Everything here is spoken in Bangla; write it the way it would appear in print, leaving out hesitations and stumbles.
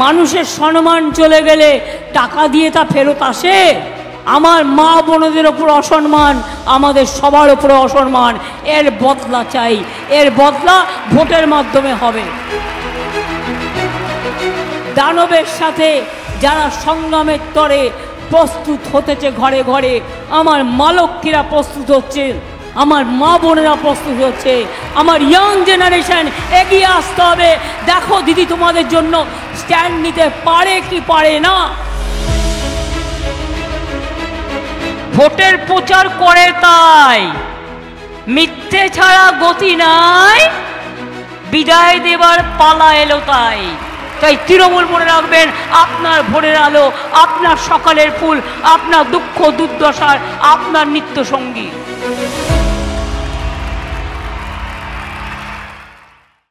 মানুষের সম্মান চলে গেলে টাকা দিয়ে তা ফেরত আসে? আমার মা বোনদের ওপর অসম্মান, আমাদের সবার ওপরে অসম্মান। এর বদলা চাই, এর বদলা ভোটের মাধ্যমে হবে। দানবের সাথে যারা সংগ্রামের তরে প্রস্তুত হতেছে ঘরে ঘরে, আমার মা লক্ষ্মীরা প্রস্তুত হচ্ছে, আমার মা বোনেরা প্রস্তুত হচ্ছে, আমার ইয়াং জেনারেশন এগিয়ে আসতে হবে। দেখো দিদি তোমাদের জন্য স্ট্যান্ড নিতে পারে কি পারে না। ভোটের প্রচার করে তাই মিথ্যে ছাড়া গতি নাই, বিদায় দেবার পালা এলো তাই। তাই তৃণমূল মনে রাখবেন, আপনার ভোরের আলো, আপনার সকালের ফুল, আপনার দুঃখ দুর্দশার আপনার নিত্য সঙ্গী।